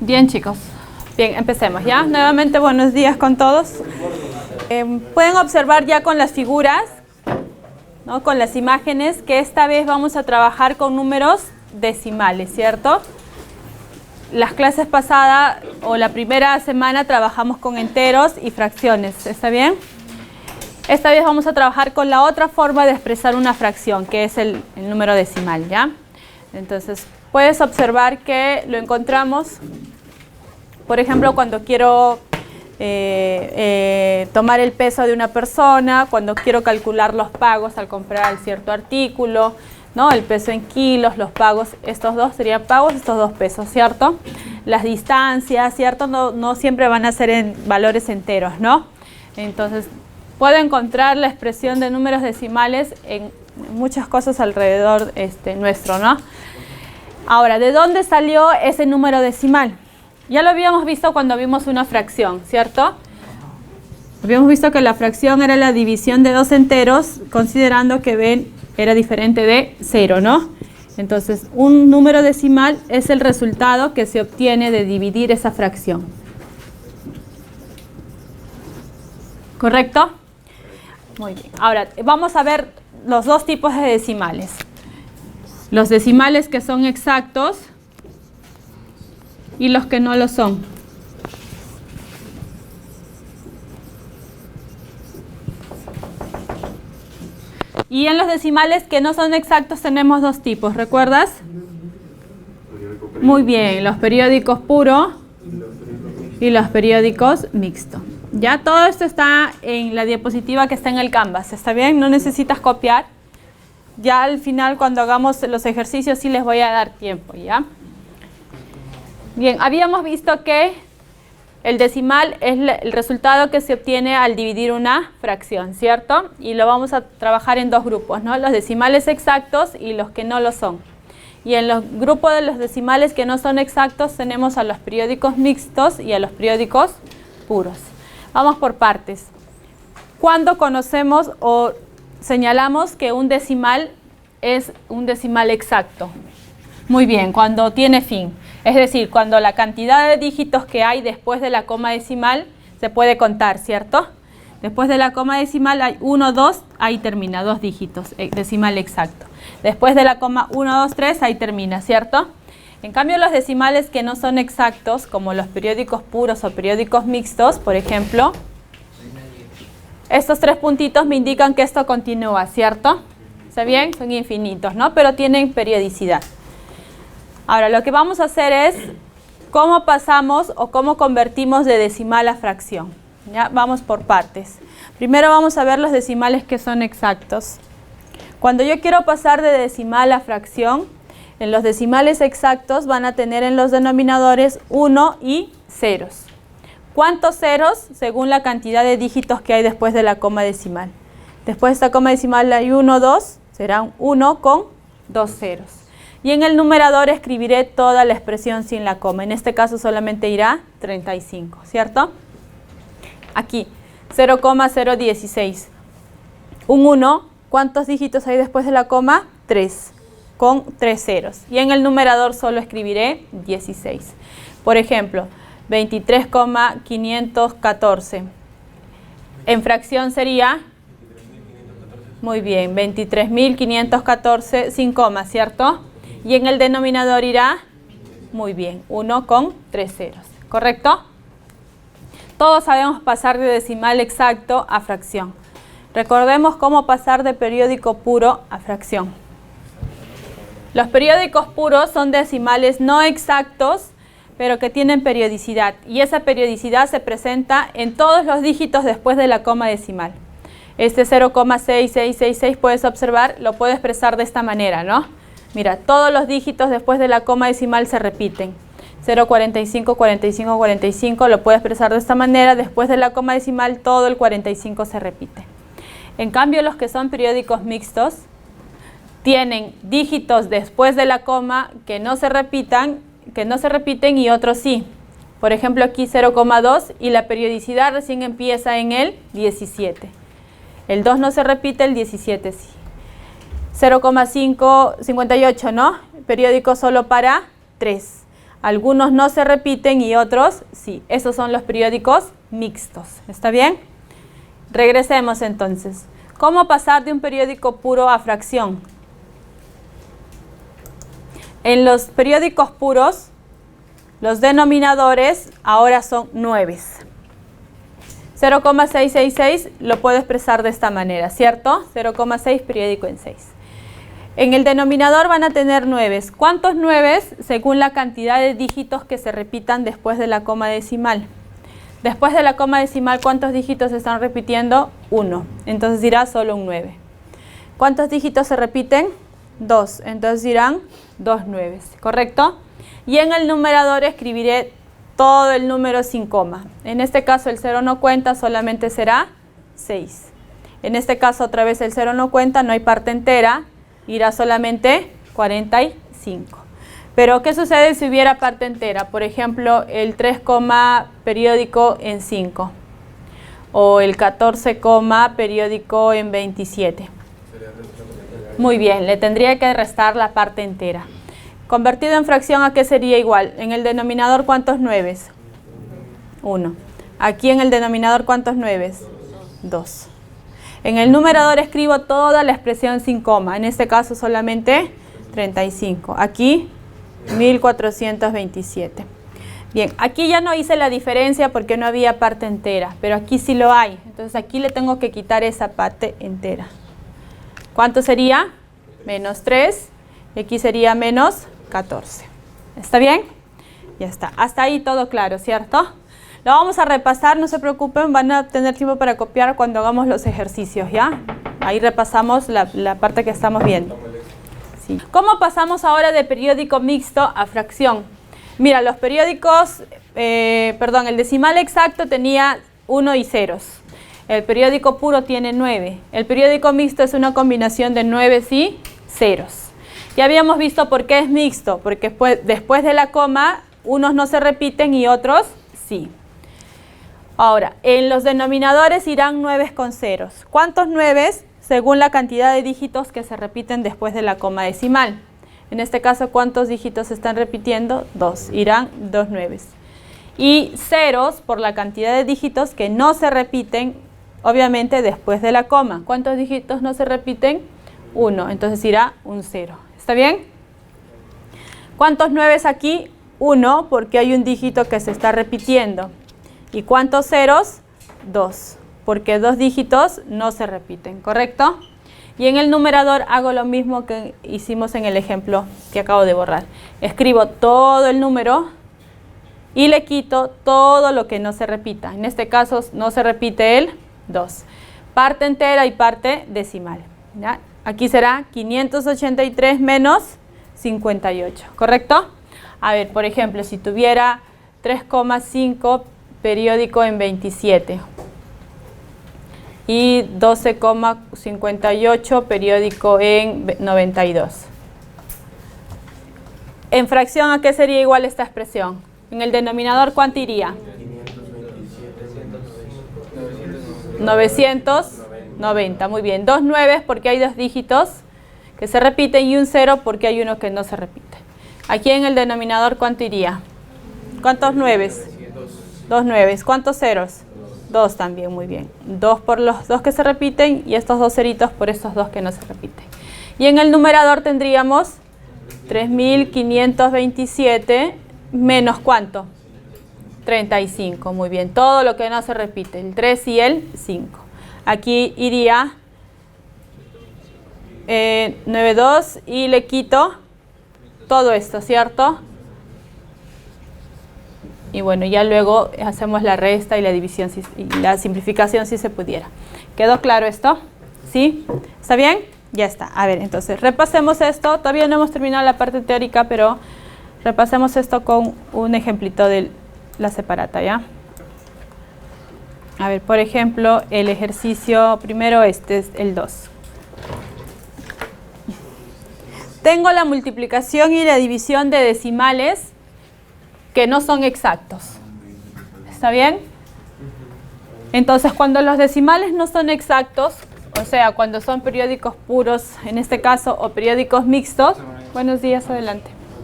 Bien, chicos. Bien, empecemos ya. Nuevamente, buenos días con todos. Pueden observar ya con las figuras, ¿no? Con las imágenes, que esta vez vamos a trabajar con números decimales, ¿cierto? Las clases pasadas o la primera semana trabajamos con enteros y fracciones, ¿está bien? Esta vez vamos a trabajar con la otra forma de expresar una fracción, que es el número decimal, ¿ya? Entonces, puedes observar que lo encontramos, por ejemplo, cuando quiero tomar el peso de una persona, cuando quiero calcular los pagos al comprar cierto artículo, ¿no? El peso en kilos, los pagos, estos dos serían pagos, estos dos pesos, ¿cierto? Las distancias, ¿cierto? No siempre van a ser en valores enteros, ¿no? Entonces, puedo encontrar la expresión de números decimales en muchas cosas alrededor nuestro, ¿no? Ahora, ¿de dónde salió ese número decimal? Ya lo habíamos visto cuando vimos una fracción, ¿cierto? Habíamos visto que la fracción era la división de dos enteros, considerando que b era diferente de 0, ¿no? Entonces, un número decimal es el resultado que se obtiene de dividir esa fracción. ¿Correcto? Muy bien. Ahora, vamos a ver los dos tipos de decimales. Los decimales que son exactos y los que no lo son. Y en los decimales que no son exactos tenemos dos tipos, ¿recuerdas? Muy bien, los periódicos puros y los periódicos mixtos. Ya todo esto está en la diapositiva que está en el Canvas, ¿está bien? No necesitas copiar. Ya al final, cuando hagamos los ejercicios, sí les voy a dar tiempo, ¿ya? Bien, habíamos visto que el decimal es el resultado que se obtiene al dividir una fracción, ¿cierto? Y lo vamos a trabajar en dos grupos, ¿no? Los decimales exactos y los que no lo son. Y en los grupos de los decimales que no son exactos tenemos a los periódicos mixtos y a los periódicos puros. Vamos por partes. ¿Cuándo conocemos o señalamos que un decimal es un decimal exacto? Muy bien, cuando tiene fin. Es decir, cuando la cantidad de dígitos que hay después de la coma decimal se puede contar, ¿cierto? Después de la coma decimal hay 1, 2, ahí termina, 2 dígitos, decimal exacto. Después de la coma 1, 2, 3, ahí termina, ¿cierto? En cambio, los decimales que no son exactos, como los periódicos puros o periódicos mixtos, por ejemplo, estos 3 puntitos me indican que esto continúa, ¿cierto? ¿Está bien? Son infinitos, ¿no? Pero tienen periodicidad. Ahora, lo que vamos a hacer es cómo pasamos o cómo convertimos de decimal a fracción. ¿Ya? Vamos por partes. Primero vamos a ver los decimales que son exactos. Cuando yo quiero pasar de decimal a fracción, en los decimales exactos van a tener en los denominadores 1 y ceros. ¿Cuántos ceros? Según la cantidad de dígitos que hay después de la coma decimal. Después de esta coma decimal hay 1, 2, será un 1 con 2 ceros. Y en el numerador escribiré toda la expresión sin la coma. En este caso solamente irá 35, ¿cierto? Aquí, 0,016. Un 1, ¿cuántos dígitos hay después de la coma? 3, con 3 ceros. Y en el numerador solo escribiré 16. Por ejemplo, 23,514. En fracción sería, muy bien, 23.514 sin coma, ¿cierto? Y en el denominador irá, muy bien, 1 con 3 ceros, ¿correcto? Todos sabemos pasar de decimal exacto a fracción. Recordemos cómo pasar de periódico puro a fracción. Los periódicos puros son decimales no exactos, pero que tienen periodicidad. Y esa periodicidad se presenta en todos los dígitos después de la coma decimal. Este 0,6666 puedes observar, lo puedo expresar de esta manera, ¿no? Mira, todos los dígitos después de la coma decimal se repiten. 0,45, 45, 45, lo puedo expresar de esta manera. Después de la coma decimal, todo el 45 se repite. En cambio, los que son periódicos mixtos tienen dígitos después de la coma que no se repiten y otros sí. Por ejemplo, aquí 0,2 y la periodicidad recién empieza en el 17. El 2 no se repite, el 17 sí. 0,558, ¿no? Periódico solo para 3. Algunos no se repiten y otros sí. Esos son los periódicos mixtos. ¿Está bien? Regresemos entonces. ¿Cómo pasar de un periódico puro a fracción? En los periódicos puros, los denominadores ahora son 9. 0,666 lo puedo expresar de esta manera, ¿cierto? 0,6 periódico en 6. En el denominador van a tener 9. ¿Cuántos 9? Según la cantidad de dígitos que se repitan después de la coma decimal. Después de la coma decimal, ¿cuántos dígitos se están repitiendo? 1. Entonces dirá solo un 9. ¿Cuántos dígitos se repiten? 2. Entonces dirán 2 9. ¿Correcto? Y en el numerador escribiré todo el número sin coma. En este caso el 0 no cuenta, solamente será 6. En este caso otra vez el 0 no cuenta, no hay parte entera, irá solamente 45. Pero ¿qué sucede si hubiera parte entera? Por ejemplo, el 3, periódico en 5 o el 14, periódico en 27. Muy bien, le tendría que restar la parte entera. Convertido en fracción, ¿a qué sería igual? En el denominador, ¿cuántos 9? 1. Aquí en el denominador, ¿cuántos 9? 2. En el numerador escribo toda la expresión sin coma. En este caso solamente 35. Aquí 1427. Bien, aquí ya no hice la diferencia porque no había parte entera, pero aquí sí lo hay. Entonces aquí le tengo que quitar esa parte entera. ¿Cuánto sería? Menos 3. Y aquí sería menos 14. ¿Está bien? Ya está. Hasta ahí todo claro, ¿cierto? Lo vamos a repasar, no se preocupen, van a tener tiempo para copiar cuando hagamos los ejercicios, ¿ya? Ahí repasamos la parte que estamos viendo. Sí. ¿Cómo pasamos ahora de periódico mixto a fracción? Mira, los periódicos, el decimal exacto tenía 1 y ceros. El periódico puro tiene 9. El periódico mixto es una combinación de 9 y ceros. Ya habíamos visto por qué es mixto, porque después de la coma, unos no se repiten y otros sí. Ahora, en los denominadores irán 9 con ceros. ¿Cuántos 9? Según la cantidad de dígitos que se repiten después de la coma decimal. En este caso, ¿cuántos dígitos se están repitiendo? 2. Irán 2 9. Y ceros por la cantidad de dígitos que no se repiten, obviamente, después de la coma. ¿Cuántos dígitos no se repiten? 1. Entonces irá un 0. ¿Está bien? ¿Cuántos 9 aquí? 1, porque hay un dígito que se está repitiendo. ¿Y cuántos ceros? 2, porque 2 dígitos no se repiten, ¿correcto? Y en el numerador hago lo mismo que hicimos en el ejemplo que acabo de borrar. Escribo todo el número y le quito todo lo que no se repita. En este caso no se repite el 2. Parte entera y parte decimal, ¿ya? Aquí será 583 menos 58, ¿correcto? A ver, por ejemplo, si tuviera 3,5 periódico en 27 y 12,58 periódico en 92. En fracción, ¿a qué sería igual esta expresión? En el denominador, ¿cuánto iría? 990, muy bien. 2 9 porque hay 2 dígitos que se repiten y un 0 porque hay uno que no se repite. Aquí en el denominador, ¿cuánto iría? ¿Cuántos 9? 2 9. ¿Cuántos ceros? 2 también, muy bien. 2 por los 2 que se repiten y estos 2 ceritos por estos 2 que no se repiten. Y en el numerador tendríamos 3527 menos ¿cuánto? 35, muy bien. Todo lo que no se repite, el 3 y el 5. Aquí iría 92 y le quito todo esto, ¿cierto? Y bueno, ya luego hacemos la resta y la división y la simplificación si se pudiera. ¿Quedó claro esto? ¿Sí? ¿Está bien? Ya está. A ver, entonces repasemos esto. Todavía no hemos terminado la parte teórica, pero repasemos esto con un ejemplito de la separata, ¿ya? A ver, por ejemplo, el ejercicio primero, este es el 2. Tengo la multiplicación y la división de decimales que no son exactos. ¿Está bien? Entonces, cuando los decimales no son exactos, o sea, cuando son periódicos puros, en este caso, o periódicos mixtos, buenos días, adelante.